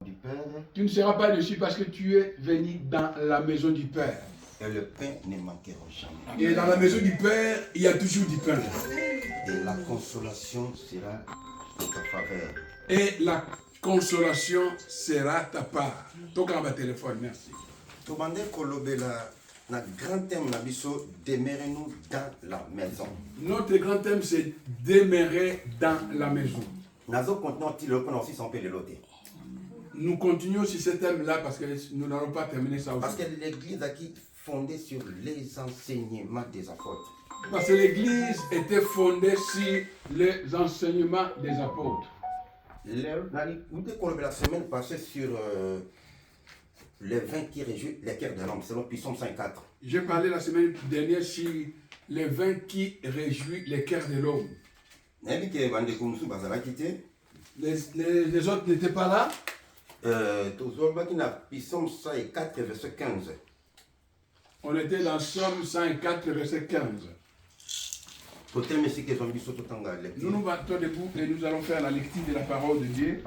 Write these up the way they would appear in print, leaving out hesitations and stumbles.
du Père. Tu ne seras pas déçu parce que tu es venu dans la maison du Père. Et le pain ne manquera jamais. Et dans la maison du Père, il y a toujours du pain. Et la consolation sera en ta faveur. Et la consolation sera ta part. Toka ma téléphone, merci. Tobande kolobela na grand thème na biso, demeurez-nous dans la maison. Notre grand thème, c'est demeurer dans la maison. Nazo continuons ti le aussi son peu le loté. Nous continuons sur ce thème-là parce que nous n'allons pas terminer ça aussi. Parce que l'église a qui fondée sur les enseignements des apôtres. Parce que l'église était fondée sur les enseignements des apôtres. La semaine passée sur les vins qui réjouissent les cœurs de l'homme, selon Psaume 104. J'ai parlé la semaine dernière sur les vins qui réjouissent les cœurs de l'homme. Les autres n'étaient pas là. Psaume 104, verset 15. On était dans Somme 104, verset 15. Nous nous battons debout et nous allons faire la lecture de la parole de Dieu.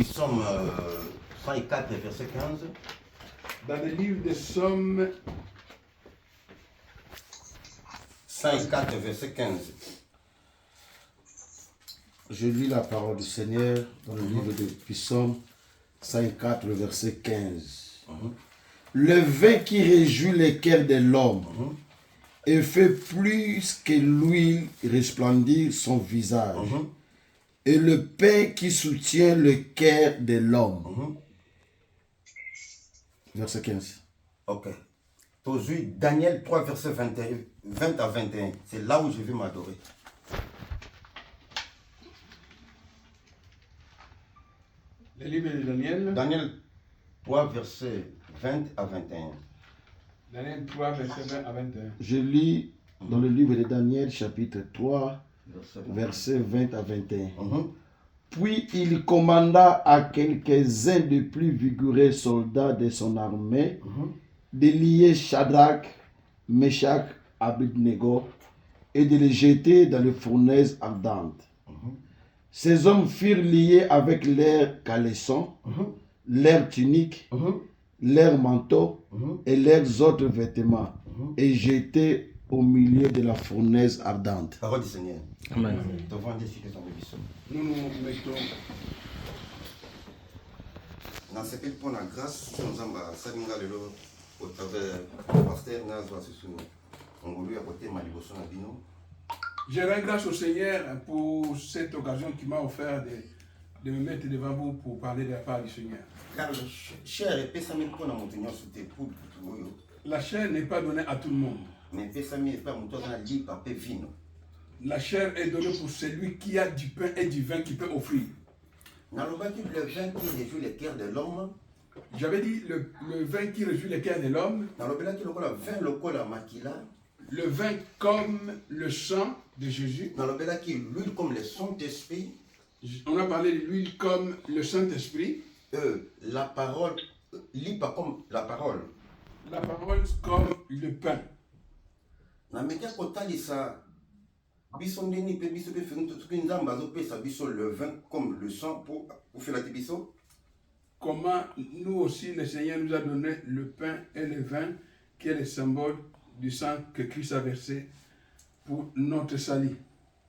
Psaume 104, verset 15. Dans le livre de Somme 104, verset 15. Je lis la parole du Seigneur dans le livre de Psaume 104, verset 15. Le vin qui réjouit les cœurs de l'homme et fait plus que l'huile resplendir son visage. Et le pain qui soutient le cœur de l'homme. Verset 15. Ok. Daniel 3, verset 20 à 21. C'est là où je vais m'adorer. Le livre de Daniel. Daniel 3, verset 20 à 21. Daniel 3, verset 20 à 21. Je lis dans le livre de Daniel, chapitre 3, verset 20 à 21. Puis il commanda à quelques-uns des plus vigoureux soldats de son armée de lier Shadrach, Meshach, Abednego et de les jeter dans les fournaises ardentes. Ces hommes furent liés avec leurs caleçons, leurs tuniques, leurs manteaux et leurs autres vêtements et jetés au milieu de la fournaise ardente. Parole du Seigneur. Amen. Nous nous mettons. Dans ce pays pour la grâce, nous avons salinga lelo au travers du pasteur Nazwa Sissou. On voulu apporter ma liboson à Bino. Je rends grâce au Seigneur pour cette occasion qui m'a offert de me mettre devant vous pour parler de la part du Seigneur. Car cher et pesami pour na montignon souté pour tout. La chair n'est pas donnée à tout le monde. Mais pesami est pas monton na li papé vino. La chair est donnée pour celui qui a du pain et du vin qui peut offrir. Dans le vin qui réjouit les cœurs de l'homme. J'avais dit le vin qui réjouit les cœurs de l'homme. Dans le vin qui vin lokola makila. Le vin comme le sang de Jésus. Dans le vin qui l'huile comme le Saint-Esprit. On a parlé de l'huile comme le Saint-Esprit. La parole, pas comme la parole. La parole comme le pain. Na mekia kotalisa biso ndeni pe biso pe fentu tuki nzamba zo pesa biso le vin comme le sang pour faire la biso. Comment nous aussi le Seigneur nous a donné le pain et le vin qui est le symbole du sang que Christ a versé pour notre salut.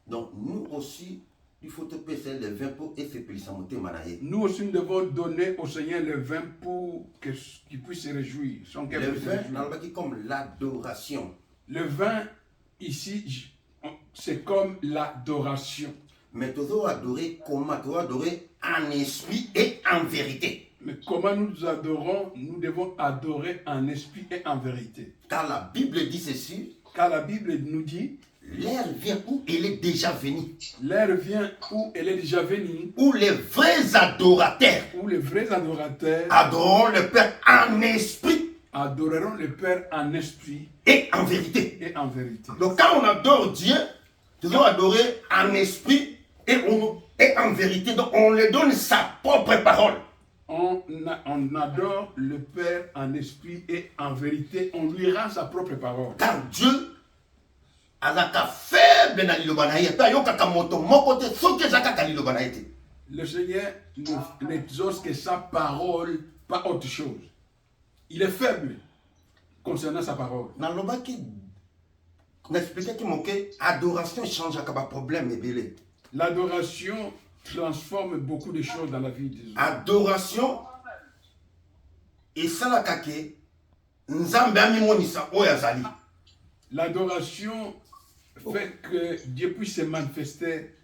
Donc nous aussi il faut te passer le vin pour effacer sa montée manaye. Nous aussi nous devons donner au Seigneur le vin pour qu'il puisse se réjouir. Le vin comme l'adoration. Le vin ici c'est comme l'adoration. Mais tu dois adorer comment? Tu dois adorer en esprit et en vérité. Mais comment nous adorons? Nous devons adorer en esprit et en vérité. Car la Bible dit ceci. Car la Bible nous dit. L'heure vient où elle est déjà venue. L'heure vient où elle est déjà venue. Où les vrais adorateurs. Où les vrais adorateurs. Adoreront le Père en esprit. Adoreront le Père en esprit. Et en vérité. Et en vérité. Donc quand on adore Dieu, tu dois adorer en esprit et en vérité. Donc on lui donne sa propre parole. On adore le Père en esprit et en vérité. On lui rend sa propre parole. Car Dieu a la faible na liloba na ye. Pa yo kaka moto moko te soki ezaka ka liloba na ye te. Le Seigneur n'exauce que sa parole, pas autre chose. Il est faible concernant sa parole. Nalobaki n'expliquait que adoration change à problème et belé. L'adoration transforme beaucoup de choses dans la vie des hommes. Adoration et ça la kake nzambe amonisa oyo azali. L'adoration fait que Dieu puisse se manifester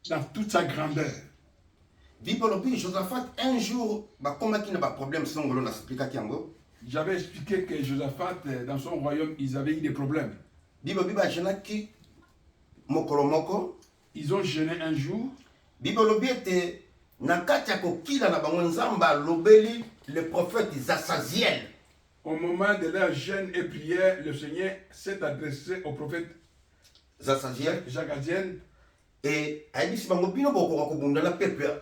dans toute sa grandeur. Bibolobi Josaphat un jour ba komaki na ba problème songolo na expliquaki yango. J'avais expliqué que Josaphat dans son royaume ils avaient eu des problèmes. Bibolobi ba jenaki mokolo moko. Ils ont jeûné un jour. Bibolobi était na kati ya kokila na bango nzamba lobeli le prophète Zasaziel. Au moment de leur jeûne et prière, le Seigneur s'est adressé au prophète Zasaziel. Jagaziel. Et aïdisi bango bino boko ko bunda na peuple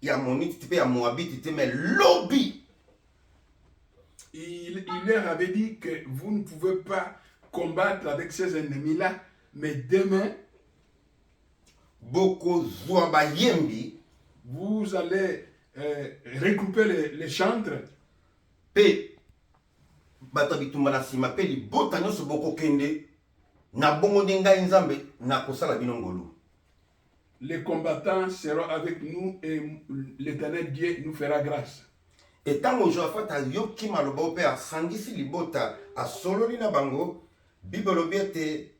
ya monite pe ya moabite te mais lobby. Il leur avait dit que vous ne pouvez pas combattre avec ces ennemis-là, mais demain, Boko Zouaba Yembi, vous allez regrouper les chantres. Pe Batabitumba na sima pe li bota nyoso boko kende na bongo denga nzambe na kosala binongolu. Les combattants seront avec nous et l'Éternel Dieu nous fera grâce. Et tant que Josaphat a yoki maloba pe a sangisi libota a sololi na bango bibolobi ete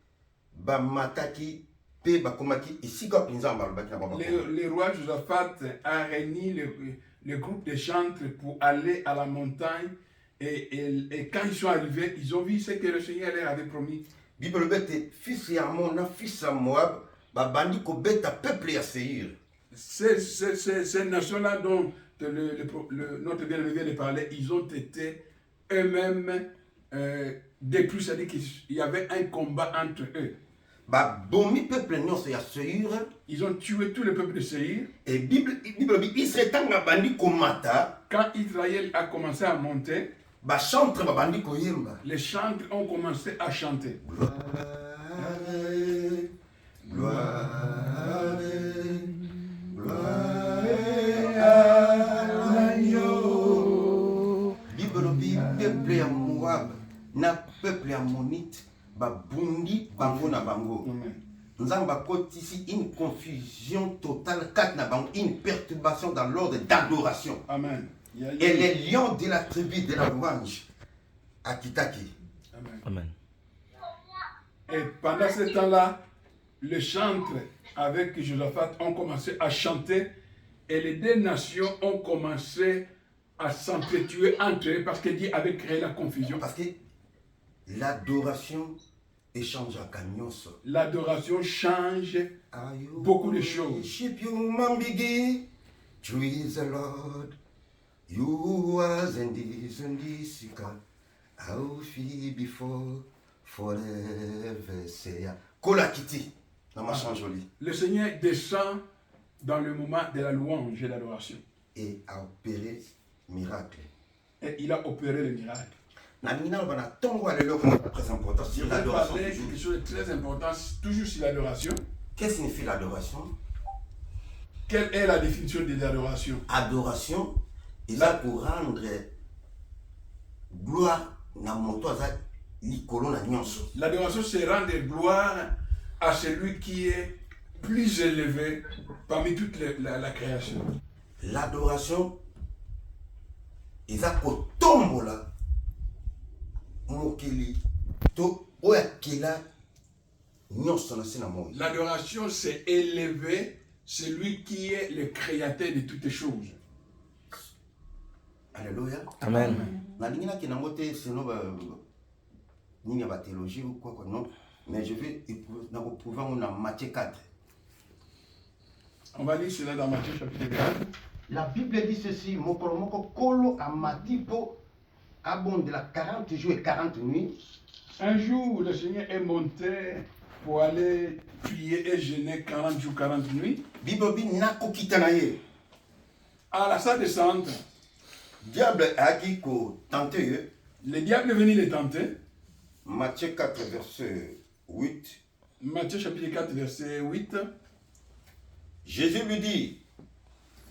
ba mataki pe ba komaki isika pinza malobaki na baba. Le roi Josaphat a réuni le groupe de chantres pour aller à la montagne et quand ils sont arrivés, ils ont vu ce que le Seigneur leur avait promis. Bibolobi ete fils ya Amon fils ya Moab ba bandi ko beta peuple ya Seir. Ces nations-là dont notre bien-aimé vient de parler, ils ont été eux-mêmes détruits, c'est-à-dire qu'il y avait un combat entre eux. Ba bomi peuple nyonso ya Seir. Ils ont tué tout le peuple de Seir. Et Bible Israël tanga bandi komata. Quand Israël a commencé à monter, Ba chantre ba bandi ko yemba. les chantres ont commencé à chanter. Gloire, gloire à l'agneau. Bibolobi peuple ya Moab na peuple ya Monite ba bundi bango na bango. Nzamba kotisi une confusion totale kat na bango, une perturbation dans l'ordre d'adoration. Amen. Et les lions de la tribu de la louange à Kitaki. Amen. Amen. Et pendant ce temps-là, les chantres avec Josaphat ont commencé à chanter et les deux nations ont commencé à s'entretuer entre eux parce que Dieu avait créé la confusion. Parce que l'adoration échange à Kanyonso. L'adoration change beaucoup de choses. Worship you, Mambigi. You is the Lord. You was in this God. I'll feel before forever. Say, Kolakiti. Le Seigneur descend dans le moment de la louange et de l'adoration. Et a opéré miracle. Et il a opéré le miracle. Très important sur l'adoration. Quelque chose de très important, toujours sur l'adoration. Qu'est-ce que signifie l'adoration? Quelle est la définition de l'adoration? Adoration, il a pour rendre gloire na moto aza likolo na nyonso. L'adoration, c'est rendre gloire à celui qui est plus élevé parmi toute la création. L'adoration, il a kotombola mokili to oyakela nyonso na sina monde. L'adoration, c'est élever celui qui est le créateur de toutes choses. Alléluia. Amen. Nalingi na kinango te sinon nini ba théologie ou quoi non, mais je vais prouver dans Matthieu 4. On va lire cela dans Matthieu chapitre 4. La Bible dit ceci, Mokolomoko Kolo a Matipo abonde de la 40 jours et 40 nuits. Un jour, le Seigneur est monté pour aller prier et jeûner 40 jours, 40 nuits. Bible nako kitanaye. À la sa descente, Diable a dit ko tenter. le diable est venu les tenter. Matthieu 4 verset 8. Matthieu chapitre 4 verset 8. Jésus lui dit,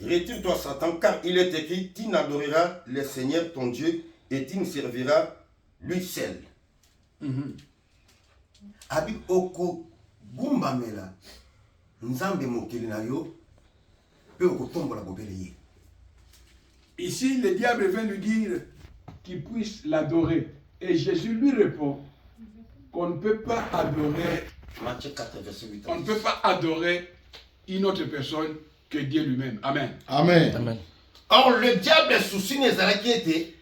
Retire-toi, Satan, car il est écrit, tu n'adoreras le Seigneur ton Dieu et tu ne serviras lui seul. Abi oko gumbamela nzambe mokili na yo pe okotombola bobele ye. Ici, le diable vient lui dire qu'il puisse l'adorer. Et Jésus lui répond qu'on ne peut pas adorer, Matthieu 4, verset 8. on ne peut pas adorer une autre personne que Dieu lui-même. Amen. Amen. Amen. Or le diable souci nezalaki ete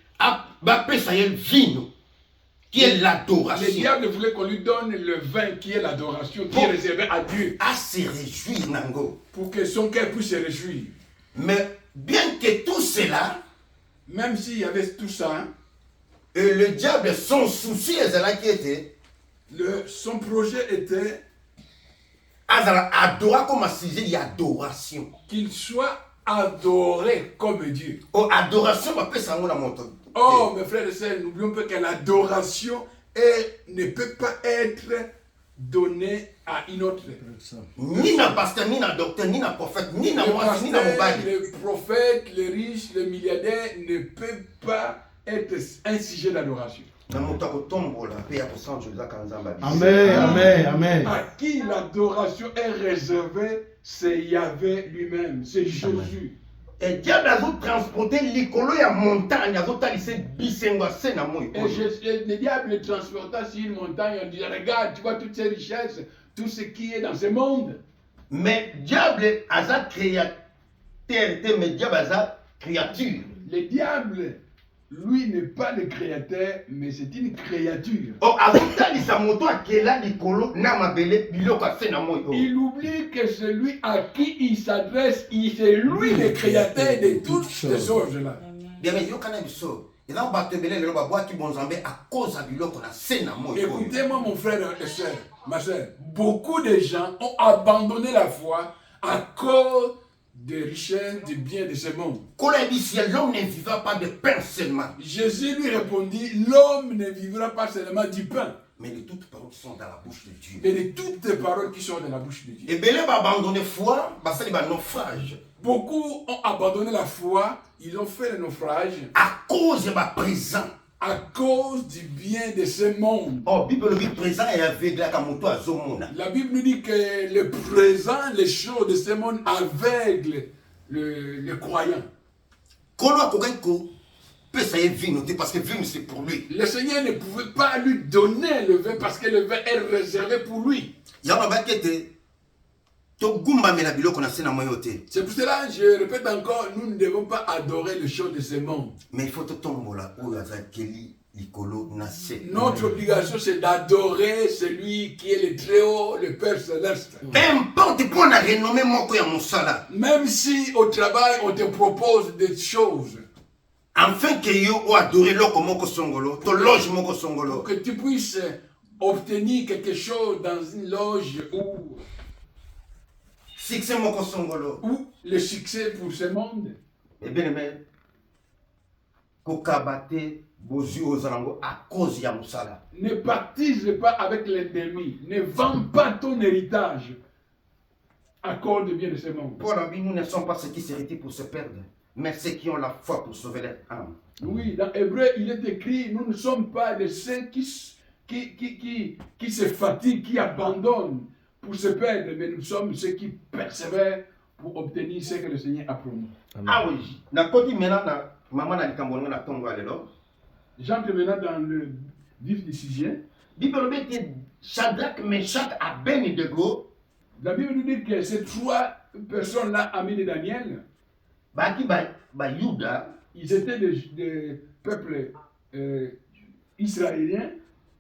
bapesa ye vino qui est Le l'adoration. diable voulait qu'on lui donne le vin qui est l'adoration, qui est réservé à Dieu, À se réjouir nango. pour que son cœur puisse se réjouir. Mais bien que tout cela, Même s'il y avait tout ça, hein, et le diable son souci ezalaki ete son projet était azala adora comme sujet d'adoration. qu'il soit adoré comme Dieu. Oh, adoration bapesa yango na moto. Oh, mes frères et sœurs, n'oublions pas que l'adoration ne peut pas être donnée à une autre. Ni na pasteur, ni na docteur, ni na prophète, ni na Le mwasi, ni na pasteur, mobali. le prophète, le riche, le milliardaire ne peut pas être un sujet d'adoration. Na moto akotombola pe ya kosanjolaka nzambe abisi. Amen. Amen. Amen. À qui l'adoration est réservée, c'est Yahvé lui-même, c'est Jésus. Et diable azo transporter likolo ya montagne azo talise bisengo ase na moi. Et le diable le transporta sur une montagne en disant, regarde, tu vois toutes ces richesses, tout ce qui est dans ce monde. Mais diable aza créateur te, mais diable aza créature. Le diable, lui, n'est pas le créateur, mais c'est une créature. Oh, azo talisa moto akela likolo na mabele biloko ase na moi. Il oublie que celui à qui il s'adresse, c'est lui le créateur de toutes ces choses-là. Bien mais yokana biso. Eza bato ebele lelo babwaki bonzambe à cause ya biloko na se na moi. Écoutez-moi, mon frère et soeur, ma soeur, beaucoup de gens ont abandonné la foi à cause des richesses, des biens de ce monde. L'homme ne vivra pas de pain seulement, Jésus lui répondit, l'homme ne vivra pas seulement du pain, mais de toutes paroles qui sont dans la bouche de Dieu. mais de toutes les paroles qui sont dans la bouche de Dieu. Et belé va abandonner foi, basali ba naufrage Beaucoup ont abandonné la foi, ils ont fait le naufrage à cause de ma présent. à cause du bien de ce monde. Oh, Bible le présent est aveugle à moto azomona. La Bible nous dit que le présent, les choses de ce monde aveuglent le croyant. Kolo akokako pesa ye vino te parce que vino c'est pour lui. Le Seigneur ne pouvait pas lui donner le vin parce que le vin est réservé pour lui. Yana bakete to gumba mela biloko na se na moyo te. C'est pour cela, je répète encore, nous ne devons pas adorer les choses de ce monde. Mais il faut te tombola oyo azakeli likolo na se. Notre obligation, c'est d'adorer celui qui est le Très-Haut, le Père Céleste. Peu importe pour na renommé moko ya mosala. Même si au travail, on te propose des choses Enfin que yo o adorer loko moko songolo, to loge moko songolo. pour que tu puisses obtenir quelque chose dans une loge ou Succès moko songolo. le succès pour ce monde. Et bien aimé, kokabate bozu ozalango à cause ya mosala. Ne baptise pas avec l'ennemi. Ne vends pas ton héritage à cause de bien de ce monde. Pour la vie, nous ne sommes pas ceux qui s'héritent pour se perdre, mais ceux qui ont la foi pour sauver leur âme. Oui, dans Hébreu, il est écrit, nous ne sommes pas de ceux qui se fatiguent, qui abandonnent pour se perdre, mais nous sommes ceux qui persévèrent pour obtenir ce que le Seigneur a promis. Ah oui, na koti maintenant na maman na likambo na tongo alelo. J'entre maintenant dans le vif du sujet. Bible dit Shadrach, Meshach, Abednego, La Bible nous dit que ces trois personnes-là, amis de Daniel, baki ba Yuda, ils étaient des peuples israéliens.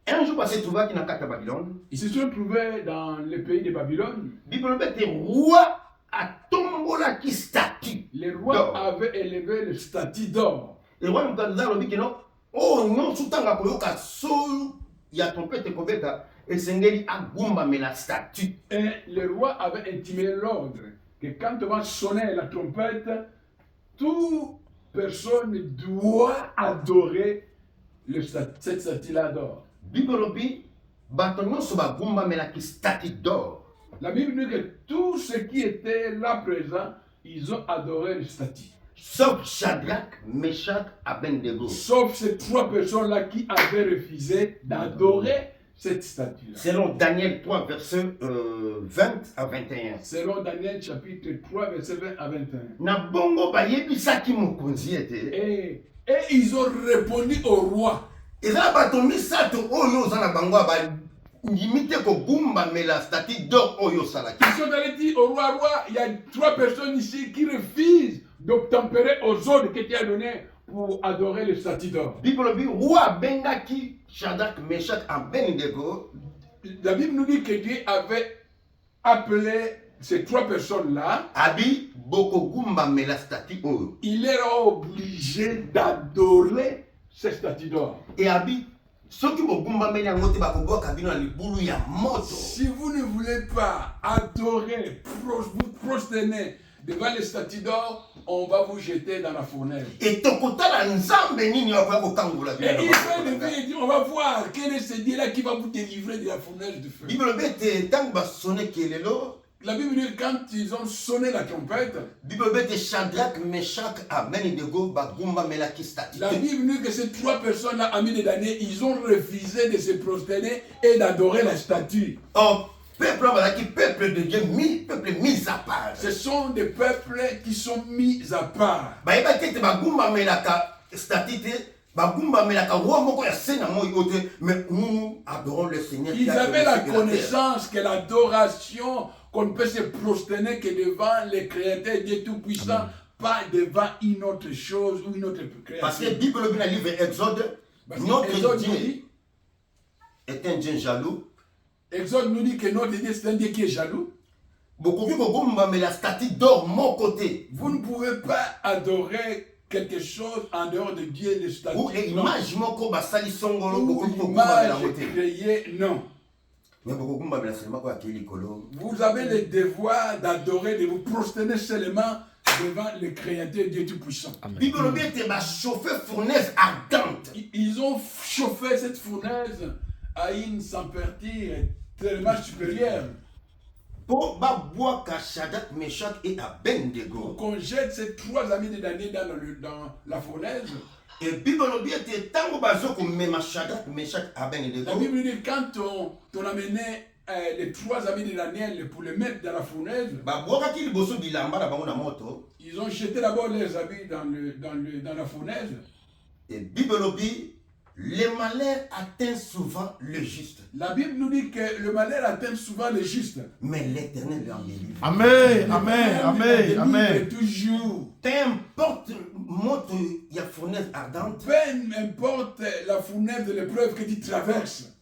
un jour passé trouva qui na kata Babylone. Ils se sont trouvés dans le pays de Babylone. Bible dit roi a tombola qui statue. Les rois avaient élevé le statut d'or. Et roi nous a dit que non, oh non, soutanga koyoka so ya trompette kobeta et sengeli agumba mais la statue. Et le roi avait intimé l'ordre que quand on va sonner la trompette, toute personne doit adorer cette statue-là d'or. Bible dit bato nyonso bagumba mais la statue d'or. La Bible dit que tous ceux qui étaient là présents, ils ont adoré le statut. Sauf Shadrach, Meshach, Abednego. Sauf ces 3 personnes-là qui avaient refusé d'adorer cette statue-là. Selon Daniel 3, verset 20 à 21. Selon Daniel chapitre 3, verset 20 à 21. Na bongo bayebisaki mokonzi ete. Et ils ont répondu au roi. Eza bato misato oyo oza na bango limite kogumba mela statue d'or oyo salaki. Ils sont allés dire au roi, il y a 3 personnes ici qui refusent d'obtempérer aux ordres que tu as donnés pour adorer le statut d'or. Bible dit roi bengaki Shadrach, Meshach, Abednego. La Bible nous dit que Dieu avait appelé ces 3 personnes-là. Abi bokogumba mela statue oyo. Il est obligé d'adorer ce statut d'or. Et abi soki bogumba mela yango te bakoboka bino na libulu ya moto. Si vous ne voulez pas adorer, vous prosterner devant le statut d'or, on va vous jeter dans la fournaise. Et tokotala nzambe nini wakoya kokangola Et il va lever et dire, on va voir quel est ce Dieu-là qui va vous délivrer de la fournaise de feu. Bible bete tango basone kelelo. La Bible dit quand ils ont sonné la trompette, Bible bete Shadrach, Meshach, Abednego bagumba mela ki statue. la Bible dit que ces 3 personnes-là, amis des damnés, ils ont refusé de se prosterner et d'adorer la statue. Oh, peuple balaki peuple de Dieu, peuple mis à part. Ce sont des peuples qui sont mis à part. Bayeba tete bagumba mela ka statue te, bagumba mela ka roi moko ya sena moi ote, mais nous adorons le Seigneur. Ils avaient la connaissance que l'adoration, qu'on ne peut se prosterner que devant le Créateur Dieu Tout-Puissant, pas devant une autre chose ou une autre création. Parce que Bible dans le livre Exode, notre Dieu est un Dieu jaloux. Exode nous dit que notre Dieu c'est un Dieu qui est jaloux. Beaucoup de mais la statue d'or mon côté. Vous ne pouvez pas adorer quelque chose en dehors de Dieu, le statut. Ou image moko basali songolo Ou beaucoup image créée, non. Mais beaucoup de seulement quoi qui likolo. Vous avez le devoir d'adorer, de vous prosterner seulement devant le Créateur Dieu Tout-Puissant. Bible bien te ba chauffer fournaise ardente. Ils ont chauffé cette fournaise à une température tellement supérieure. Pour boire Shadrach, Meshach et Abednego. Pour qu'on jette ces 3 amis de Daniel dans la fournaise. Et Bible bien te tango bazoko mema Shadrach, Meshach, Abednego. La Bible dit quand on amenait les 3 amis de Daniel pour les mettre dans la fournaise, ils ont jeté d'abord leurs habits dans la fournaise. Et Bible dit, le malheur atteint souvent le juste. La Bible nous dit que le malheur atteint souvent le juste. Mais l'Éternel en délivre. Amen, amen, amen, amen. Toujours. Peu importe moto il y a fournaise ardente. Peu importe la fournaise de l'épreuve que tu traverses.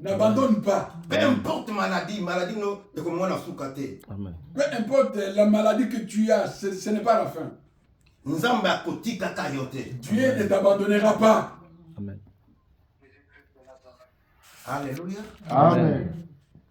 N'abandonne pas. Peu importe maladie non, et comme on a sous-caté. Peu importe la maladie que tu as, ce n'est pas la fin. Dieu ne t'abandonnera pas. Amen. Alléluia. Amen.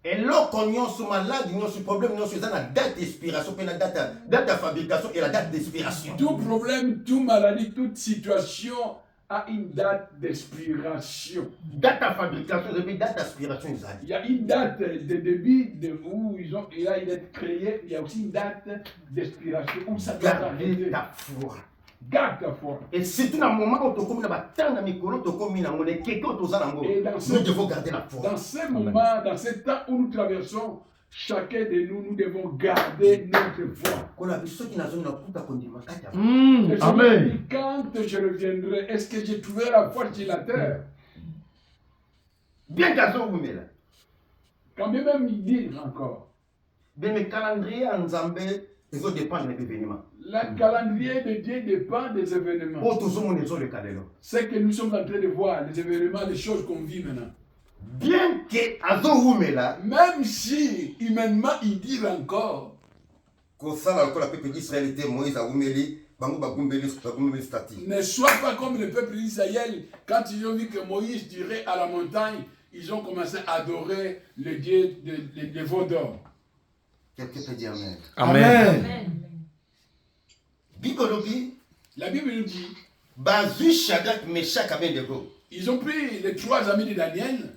Et lorsqu'on a ce maladie, ce problème, c'est la date d'expiration, la date de fabrication et la date d'expiration. Tout problème, toute maladie, toute situation a une date d'expiration. Date de fabrication et date d'expiration. Il y a une date de début où il a été créé, il y a aussi une date d'expiration où ça doit arrêter. Ta foi. Garde ta foi. Et c'est un moment où tu comme nous devons garder la foi. Dans ce moment, dans ce temps où nous traversons, chacun de nous devons garder notre foi. Amen. Quand je reviendrai, est-ce que j'ai trouvé la foi sur la terre? Bien qu'à vous Quand bien même il dit encore. Mais le calendrier en Zambé, ils ont dépend des événements. Le calendrier de Dieu dépend des événements. C'est que nous sommes en train de voir, les événements, les choses qu'on vit maintenant. Bien que même si humainement il dit encore ne sois pas comme le peuple d'Israël quand ils ont vu que Moïse tirait à la montagne, ils ont commencé à adorer le Dieu des veaux d'or. Quelqu'un peut dire Amen. Amen. La Bible nous dit Bazu Shadrach, Meshach, Abednego. ils ont pris les 3 amis de Daniel.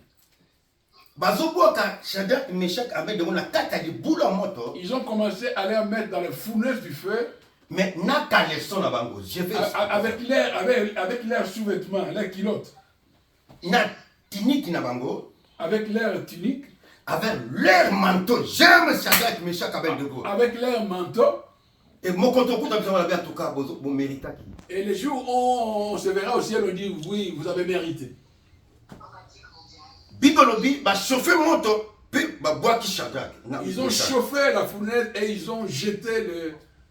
bazobwaka Shadrach, Meshach, Abednego na kati ya libula moto. Ils ont commencé à les mettre dans la fournaise du feu. Mais naka leçon na bango. Je vais Avec leurs sous-vêtements, leurs culottes. na tunique na bango. Avec leurs tuniques. Avec leur manteau. J'aime Shadrach, Meshach, Abednego. Avec leurs manteaux. Et mon compte en tout cas, vous méritez. Et les jours où on se verra au ciel, on dit oui, vous avez mérité. Bibolobi, bah chauffer moto, puis bah boire qui Shadrach. Ils ont chauffé la fournaise et ils ont jeté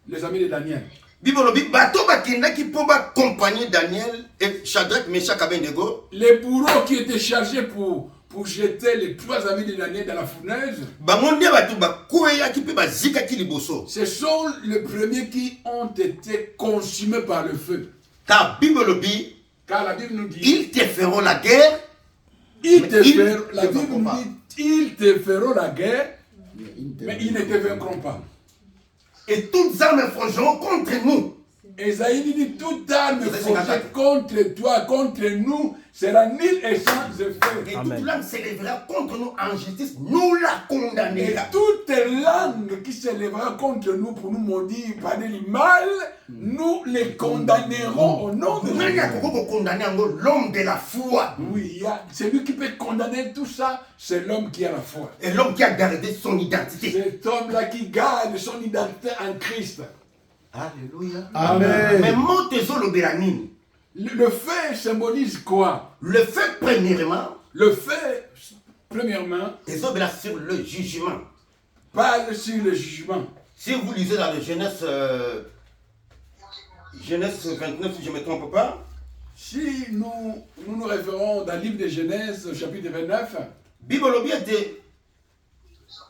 les amis de Daniel. Bibolobi, bateau bakenda qui pour accompagner Daniel et Shadrach, Meshach, Abednego. Les bourreaux qui étaient chargés pour jeter les 3 amis de Daniel dans la fournaise, ce sont les premiers qui ont été consumés par le feu. Car la Bible nous dit, ils te feront la guerre. La Bible nous dit, ils te feront la guerre, mais ils ne te vaincront pas. Et toutes armes forgeront contre nous. Esaïe dit, toute arme forgée contre toi, contre nous, sera nulle et sans effet. Et toute langue s'élèvera contre nous en justice, nous la condamnerons. Et toute langue qui s'élèvera contre nous pour nous maudire par du mal, nous les condamnerons au nom de Dieu. L'homme de la foi. Oui, celui qui peut condamner tout ça, c'est l'homme qui a la foi. Et l'homme qui a gardé son identité. Cet homme-là qui garde son identité en Christ. Alléluia. Amen. Mais mon tesoro le feu symbolise quoi? Le feu, premièrement. Le feu, premièrement, sur le jugement. Parle sur le jugement. Si vous lisez dans le Genèse 29, si je ne me trompe pas. Si nous référons dans le livre de Genèse, chapitre 29,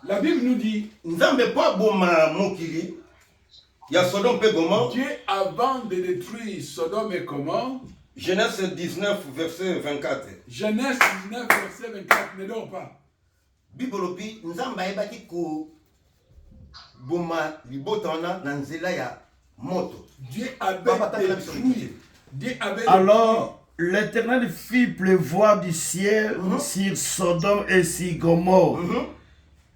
la Bible nous dit, Dieu, avant de détruire Sodome et Gomorrhe, Genèse 19, verset 24. Genèse 19, verset 24, ne dort pas. Bibolobi, nzamba ebaki ko boma libotana na nzela ya moto. Dieu avait détruit. Alors l'Éternel fit pleuvoir du ciel sur Sodome et sur Gomorrhe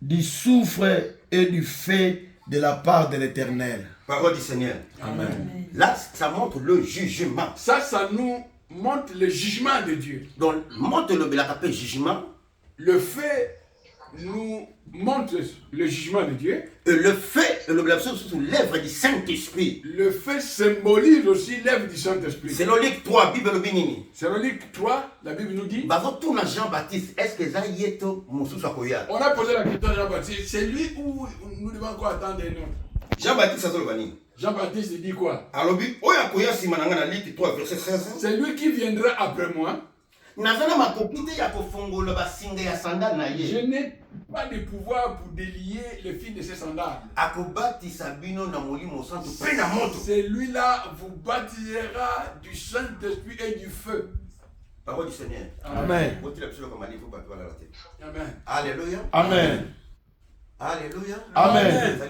du soufre et du feu de la part de l'Éternel. Parole du Seigneur. Amen. Là, ça montre le jugement. Ça nous montre le jugement de Dieu. Donc, montre le jugement. Le fait nous montre le jugement de Dieu. Et le fait, sous l'œuvre du Saint-Esprit. Le fait symbolise aussi l'œuvre du Saint-Esprit. C'est le livre 3, Bible Binini. C'est le livre 3, la Bible nous dit. Jean-Baptiste, est-ce que ça y est on a posé la question à Jean-Baptiste. C'est lui où nous devons encore attendre un autre. Jean-Baptiste dit quoi? C'est lui qui viendra après moi. Je n'ai pas de pouvoir pour délier le fil de ses sandales. Celui-là vous baptisera du Saint-Esprit et du feu. Parole du Seigneur. Amen. Amen. Alléluia. Amen. Alléluia. Amen.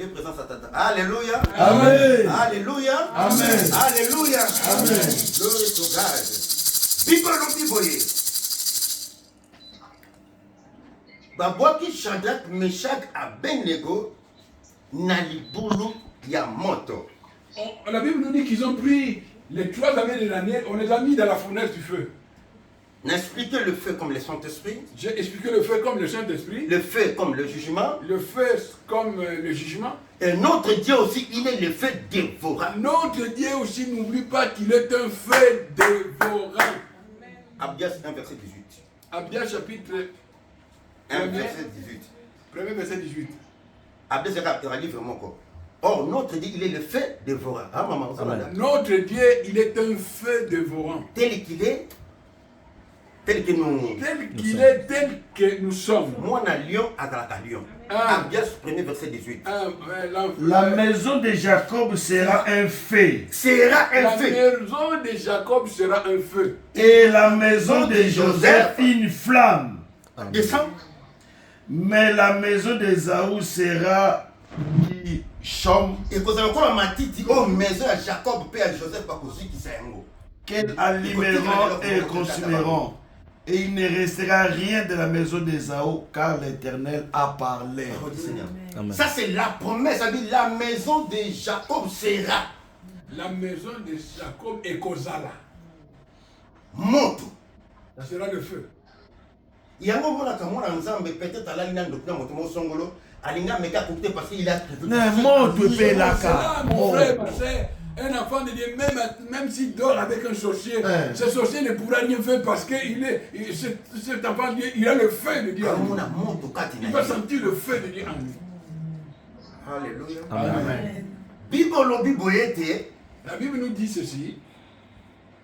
Alléluia. Amen. Alléluia. Amen. Alléluia. Amen. Glory to God. Bible. Babwaki Shadrach, Meshach, Abednego na libulu ya moto. La Bible nous dit qu'ils ont pris les 3 amis de Daniel, on les a mis dans la fournaise du feu. N'expliquez le feu comme le Saint-Esprit. J'ai expliqué le feu comme le Saint-Esprit. Le feu comme le jugement. Le feu comme le jugement. Et notre Dieu aussi, il est le feu dévorant. Notre Dieu aussi, n'oublie pas qu'il est un feu dévorant. Abdias 1, verset 18. Abdias chapitre 1, verset 18. Premier verset 18. Abdias est livre mon corps. Or, notre Dieu, il est le feu dévorant. Ah, maman, notre Dieu, il est un feu dévorant. Tel qu'il est. Tel que nous. Tel qu'il est, tel que nous sommes. Moi, on a lion à la lion. Abdias 1er verset 18. La maison de Jacob sera un feu. La maison de Jacob sera un feu. Et la maison de Joseph une flamme. Descends. Mais la maison d'Ésaü sera du chaume. Et que ça encore ma titi oh maison à Jacob père Joseph pas qui c'est un mot. Qu'elles allumeront et consumeront. Et il ne restera rien de la maison d'Ésaü, car l'Éternel a parlé. Parole du Seigneur. Amen. Ça, c'est la promesse. Ça dit la maison de Jacob sera La maison de Jacob et Kozala. moto. Ça sera le feu. Yango mona kamona nzambe peut-être alali na ndokuna moto mosongolo alinga meka coûter parce qu'il a prévu. Ne monte C'est là, pelaka. mon frère, parce qu'un enfant de Dieu, même s'il dort avec un sorcier, ce sorcier ne pourra rien faire parce que cet enfant de Dieu, il a le feu de Dieu en lui. Kamona moto kati Il na va ye. sentir le feu de Dieu en lui. Alléluia. Amen. Bible boyete La Bible nous dit ceci.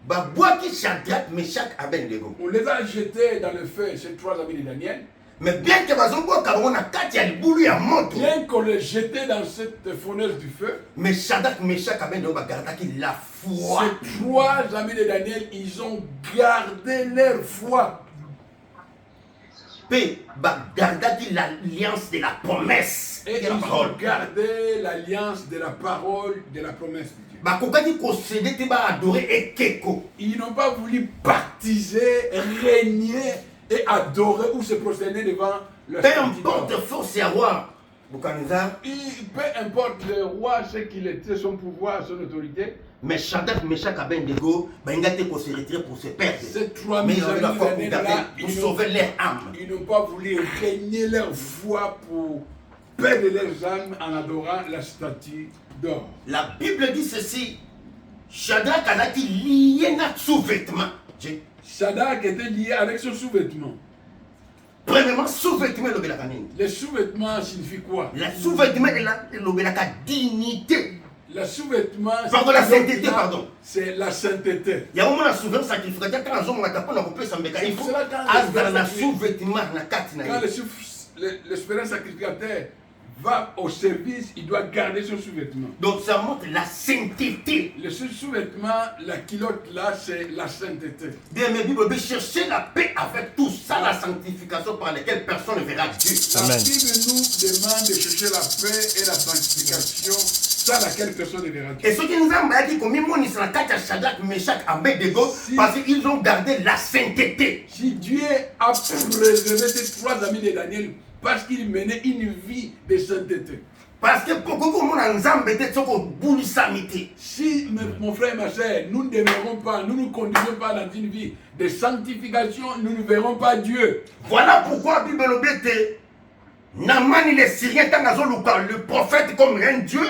ba boaki Shadrach, Meshach, Abednego. On les a jetés dans le feu, ces trois amis de Daniel. Mais bien que bazongo kamona kati ya libulu ya moto. Bien qu'on les jetait dans cette fournaise du feu, Mais Shadrach, Meshach, Abednego bagardaki la foi. ces trois amis de Daniel, ils ont gardé leur foi. Pe bagardaki l'alliance de la promesse. Et de ils la parole. ont gardé l'alliance de la parole, de la promesse de Dieu. Bakokaki kosede te ba adorer ekeko. Ils n'ont pas voulu baptiser, régner et adorer ou se prosterner devant leur Peu idole. importe force ya roi. Bukaniza. Peu importe le roi, ce qu'il était, son pouvoir, son autorité, Mais Shadrach, Meshach, Abednego, bengate ko se retirer pour se perdre. ces trois Mais mille ils ont eu la amis foi pour d'années garder, là, pour sauver leur âme. ils n'ont pas voulu régner leur foi pour perdre leurs âmes en adorant la statue d'or. La Bible dit ceci. Shadrach a lié na sous-vêtement. Shadrach était lié avec son sous-vêtement. Premièrement, sous-vêtement est l'obéla kanini. Les sous-vêtements signifient quoi? La sous-vêtement est l'obéla ka dignité. Le sous-vêtement, Pardon, la sainteté, pardon. C'est la sainteté. Il y a un moment la souverain sacrificateur quand on a tapé dans le sambeka. Il faut C'est là quand asdara na sous-vêtement na kati na Quand ye. le souverain sacrificateur va au service, il doit garder son sous-vêtement. Donc ça montre la sainteté. Le sous-vêtement, la culotte là, c'est la sainteté. Bien, mais Bible veut chercher la paix avec tout ça, la sanctification par laquelle personne ne verra Dieu. La Amen. Bible nous demande de chercher la paix et la sanctification sans laquelle personne ne verra Dieu. Et ceux qui nous ont dit comme ils sont la Shadrach, Meshach, Abednego, Si. parce qu'ils ont gardé la sainteté. Si Dieu a préservé ces trois amis de Daniel parce qu'ils menaient une vie de sainteté. Parce que pour que nous avons été boulissamité. Si, mon frère et ma soeur, nous ne demeurons pas, nous ne conduisons pas dans une vie de sanctification, nous ne verrons pas Dieu. Voilà pourquoi la Bible dit Naman les Syriens, le prophète comme un Dieu,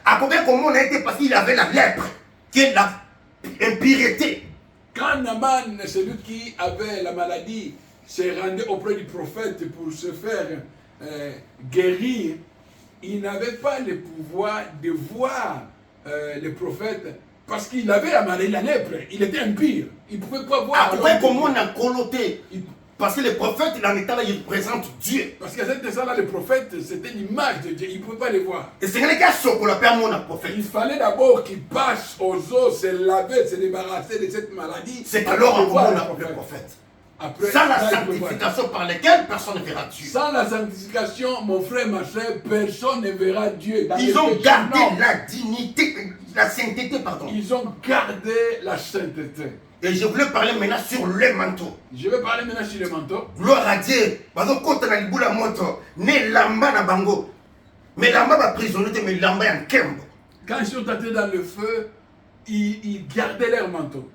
à combien comment on a été parce qu'il avait la lèpre, qui est la impureté. Quand Naman, celui qui avait la maladie, s'est rendu auprès du prophète pour se faire guérir, il n'avait pas le pouvoir de voir le prophète parce qu'il avait la maladie, la lèpre. Il était impur. Il ne pouvait pas voir. À combien comment on a coloté. Parce que le prophète, il en état là, il représente Dieu. Parce qu'à cette temps-là, le prophète, c'était l'image de Dieu. Il ne pouvait pas le voir. Et c'est quelqu'un qui a appelé mon prophète. Il fallait d'abord qu'il passe aux eaux, se laver, se débarrasser de cette maladie. C'est alors qu'on qu'on a appelé le prophète. Après, Sans la là, il peut voir. sanctification par laquelle personne ne verra Dieu. Sans la sanctification, mon frère, ma soeur, personne ne verra Dieu. Dans Ils les ont péchés, gardé non. la dignité, la sainteté, pardon. Ils ont gardé la sainteté. Et je voulais parler maintenant sur le manteau. Je vais parler maintenant sur le manteau. Gloire à Dieu. Parce que quand on a le moto, ne lamba na bango. Mais lamba va prisonnier, mais lamba en kembo. Quand ils sont entrés dans le feu, ils gardaient leur manteau.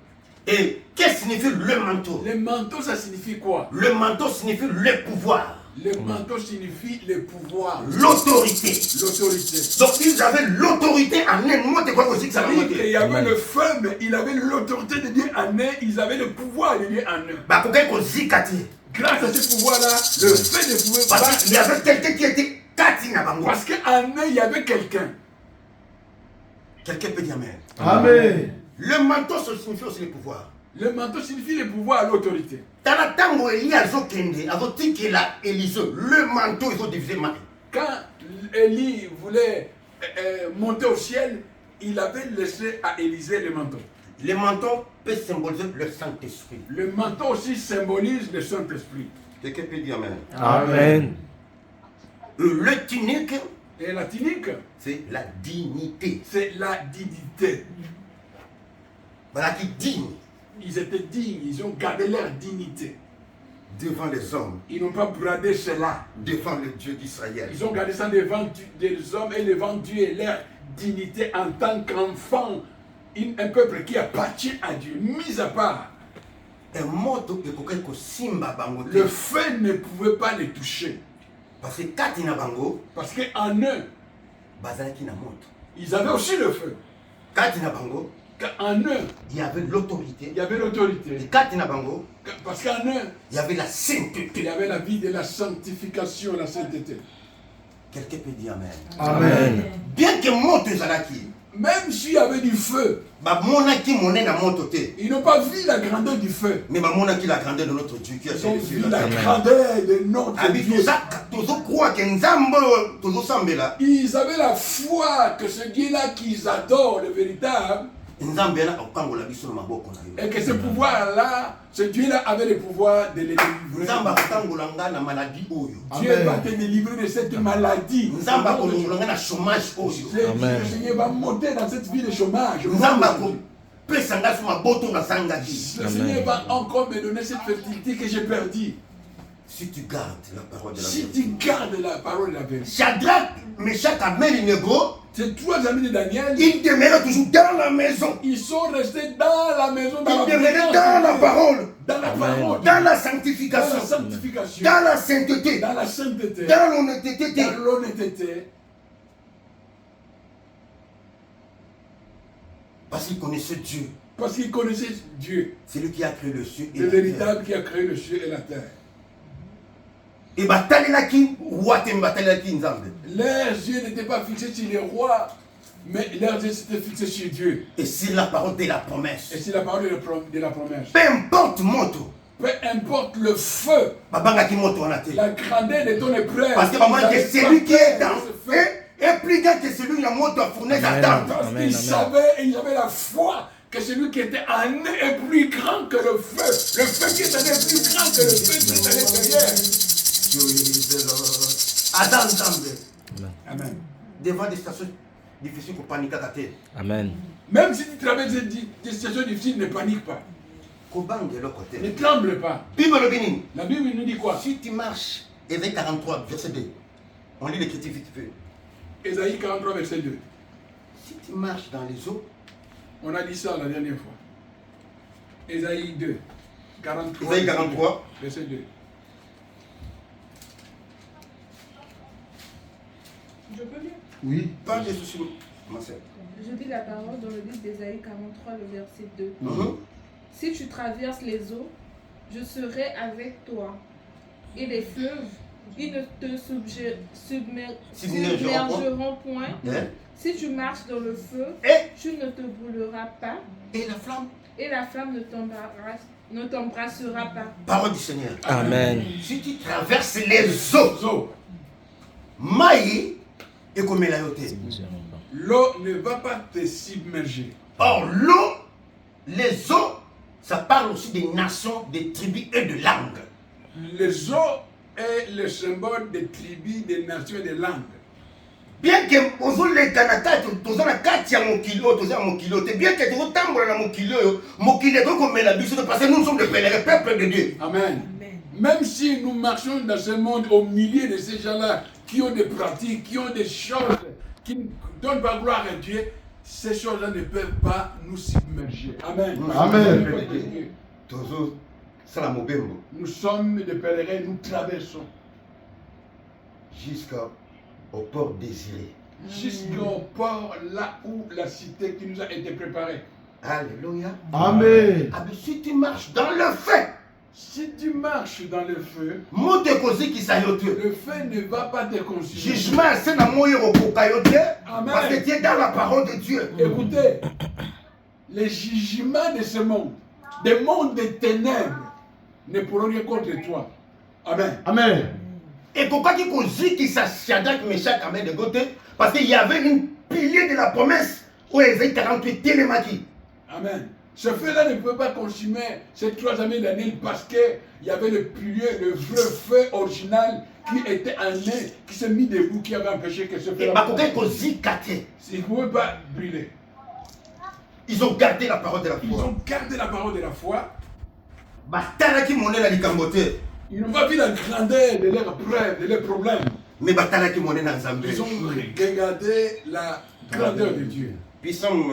Et qu'est-ce que signifie le manteau? Le manteau, ça signifie quoi? Le manteau signifie le pouvoir, Le manteau signifie le pouvoir, l'autorité. l'autorité. Donc ils avaient l'autorité en un mot, c'est quoi aussi que ça Ça va veut dire qu'il monter? y avait le feu, mais il avait l'autorité de Dieu en eux, ils avaient le pouvoir de Dieu en eux. Bah, pour quelqu'un zikati. Grâce à ce pouvoir-là, le fait de pouvoir. Parce qu'il y avait quelqu'un qui était kati na bango. Parce qu'en eux, il y avait quelqu'un. Quelqu'un peut dire amen. Amen. Le manteau, ça signifie aussi le pouvoir. Le manteau signifie le pouvoir, l'autorité. Dans la tango, il y a Zokende, avant qu'il a Élisée, le manteau, ils ont divisé Marie. Quand Élie voulait monter au ciel, il avait laissé à Élisée le manteau. Le manteau peut symboliser le Saint-Esprit. Le manteau aussi symbolise le Saint-Esprit. Quelqu'un peut dire amen. Amen. Le tunique, Et la tunique, c'est la dignité. c'est la dignité. Voilà qui digne. Ils étaient dignes, ils ont gardé leur dignité. devant les hommes, Ils n'ont pas bradé cela. devant le Dieu d'Israël. Ils ont gardé ça devant des hommes et devant Dieu et leur dignité en tant qu'enfant. Un peuple qui appartient à Dieu, mis à part. Un moto ekokai kosimba bango te. Le feu ne pouvait pas les toucher. Parce que kati na bango Parce qu'en eux, bazalaki na moto. ils avaient aussi le feu. Kati na bango En eux, il y avait l'autorité. il y avait Et l'autorité. kati na bango Parce qu'en eux, il y avait la il sainteté. y avait la vie de la sanctification, la sainteté. Quelqu'un peut dire amen. Amen. Bien que moto ezalaki, Même s'il y avait du feu, bamonaki monene na moto te. ils n'ont pas vu la grandeur du feu. Mais bamonaki la grandeur de notre Dieu qui a Ils fait ont les cieux. vu et la la terre. grandeur de notre Abi Dieu. tozokroire ke nzambe oyo tozosambela Ils avaient la foi que ce Dieu-là qu'ils adorent, le véritable, nzambe yana akokangola biso na maboko na yo. et que ce pouvoir-là, ce Dieu-là avait le pouvoir de les délivrer. nzambe akokangola nga na maladie oyo. Dieu Amen. va te délivrer de cette maladie. nzambe akolongola nga na chômage oyo. Amen. Le Seigneur va monter dans cette vie de chômage. nzambe akopesa nga so maboto nasangaki. Le Seigneur va encore me donner cette fertilité que j'ai perdue. Si tu gardes la parole de la Si vérité. tu gardes la parole de la vérité. Shadrach, Meshach, Abednego, Ces trois amis de Daniel, ils demeuraient toujours dans la maison. ils sont restés dans la maison, dans Ils la demeuraient présence dans de la Dieu, parole, dans la Amen. parole, dans la dans la sanctification, sanctification, dans la sainteté, dans la sainteté, dans l'honnêteté. dans l'honnêteté. Parce qu'ils connaissaient Dieu. Parce qu'ils connaissaient Dieu, C'est lui qui a créé le ciel et le la terre. véritable qui a créé le ciel et la terre. Et batalelaki, roi te batalelaki nzambe. Leurs yeux n'étaient pas fixés sur les rois, mais leurs yeux s'étaient fixés sur Dieu. Et c'est la parole de la promesse. Et c'est la parole de la promesse. Peu importe moto, Peu importe le feu, babangaki moto wana te. la grandeur de ton épreuve, Parce que ils maman que n'avaient celui pas qui est peur dans de ce feu. est plus grand que celui la moto à fournaise Amen. attend. Parce Amen, qu'ils amen. savaient et ils avaient la foi que celui qui était en eux est plus grand que le feu. Le feu qui est en eux est plus grand que le feu qui est à l'intérieur. Adam nzambe. Amen. Devant des situations difficiles pour paniquer à terre. Amen. Même si tu traverses des situations difficiles, ne panique pas. Kobange le côté. Ne tremble pas. Bible le bénin. La Bible nous dit quoi? Si tu marches, Ésaïe 43, verset 2. On lit l'écriture vite fait. Ésaïe 43, verset 2. Si tu marches dans les eaux, On a dit ça la dernière fois. Ésaïe 2, 43. Ésaïe 43. Verset 2. Je peux lire. Oui. pas de soucis, ma sœur. Je dis la parole dans le livre d'Ésaïe 43, le verset 2. Mhm. Si tu traverses les eaux, je serai avec toi. Et les fleuves, ils ne te submergeront point. Hein? Si tu marches dans le feu, Et, tu ne te brûleras pas. et la flamme, Et la flamme ne t'embrassera pas. parole du Seigneur. Amen. Si tu traverses les eaux, Zo, maï, et comme la yote. l'eau ne va pas te submerger. Or, l'eau, les eaux, ça parle aussi des nations, des tribus et de langues. Les eaux est le symbole des tribus, des nations et des langues. Bien que ozoleka na kati toza na kati ya mokili oyo toza ya mokili oyo te bien que tozotambola na mokili oyo mokili ekokomela biso te parce que nous sommes des pèlerins peuple de Dieu. Amen. Même si nous marchons dans ce monde au milieu de ces gens-là qui ont des pratiques, qui ont des choses qui ne donnent pas gloire à Dieu, ces choses-là ne peuvent pas nous submerger. Amen. Amen. Tozo sala mobembo Nous sommes des pèlerins, nous traversons jusqu'au port désiré. jusqu'au port là où la cité qui nous a été préparée. Alléluia. Amen. Ah, mais si tu marches dans le feu, Si tu marches dans le feu, moto ekozikisa yo te. le feu ne va pas te consumer. Jugement c'est na moyo okoka yo te Amen. parce que tu es dans la parole de Dieu. Écoutez, les jugements de ce monde, des mondes des ténèbres, ne pourront rien contre toi. Amen. Amen. ekokaki kozikisa Shadrach, Meshach, Abednego te parce qu'il y avait une pilier de la promesse où Ésaïe 48 telemaki. Amen. Ce feu-là ne peut pas consumer ces trois années d'année parce qu'il y avait le pilier, le vrai feu original qui était en eux, qui s'est mis debout, qui avait empêché que ce Et feu-là. bakokaki kozika te. Il ne pouvait pas brûler. Ils ont gardé la parole de la Ils foi. ont gardé la parole de la foi. Batalaki monene na likambo te. Ils n'ont pas vu la grandeur de leurs preuves, de leurs problèmes. Mais batalaki monene na Nzambe. Ils ont regardé la grandeur de Dieu. Puis Psaume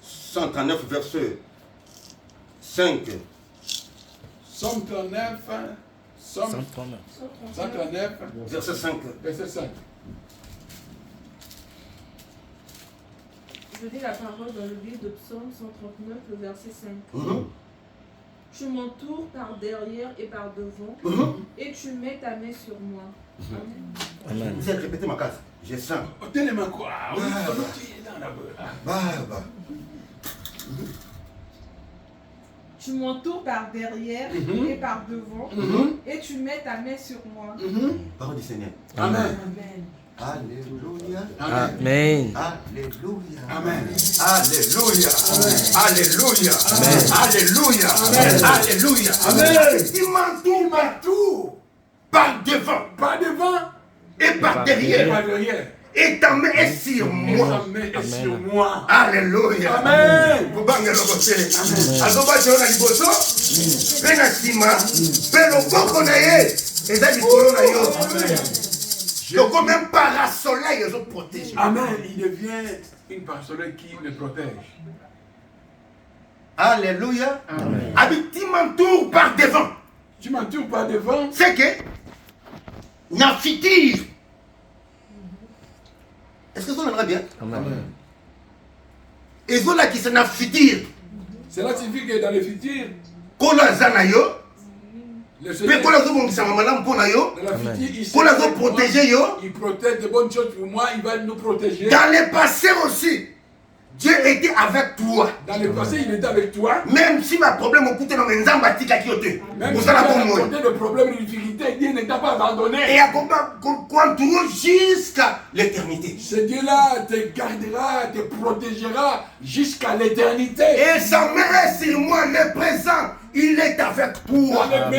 139, verset 5. Somme 39, Somme 139, Verset 5. verset 5. Je lis la parole dans le livre de Psaume 139, le verset 5. Mhm. Tu m'entoures par derrière et par devant, et tu mets ta main sur moi. Amen. Vous avez répété ma case. J'ai 5. Tellement quoi? Oui, Ah, bah. tu es dans la beurre. Baba. Tu m'entoures par derrière et par devant, et tu mets ta main sur moi. Parole du Seigneur. Amen. Amen. Alléluia. Amen. Alléluia. Amen. Alléluia. Alléluia. Alléluia. Amen. Alléluia. Amen. Il m'entoure Partout. par devant Pas devant. et par derrière. Pas derrière. Et ta main est sur Et moi. sa main est sur moi. Alléluia. Amen. Kobanga lokote. Azoba tona liboso. Pe na sima. Pe loboko na ye. Eza likolo na yo. Donc même parasoleil ils ont protégé. Amen. Il devient une parasole qui le protège. Alléluia. Amen. Habiti m'entoure par devant. Tu m'entoures pas devant. C'est que na fitir. Est-ce que ça viendra bien? Amen. Et voilà qui se na fitir. Cela signifie que dans le futur, Kola zana yo. le Pe Seigneur, kola zo bongisa malamu pona yo. dans la futur, il Kola sait zo que moi, protéger yo. il protège de bonnes choses pour moi, il va nous protéger. Dans le passé aussi, Dieu était avec toi. Dans le passé, il était avec toi. Même si ma problème au côté dans mes tika kiote. Même Vous si tu allez as pour moi. rencontré des problèmes, des difficultés, Dieu ne t'a pas abandonné. Et à continuer jusqu'à l'éternité. Ce Dieu-là te gardera, te protégera jusqu'à l'éternité. Et sa main est sur moi, le présent, il est avec toi.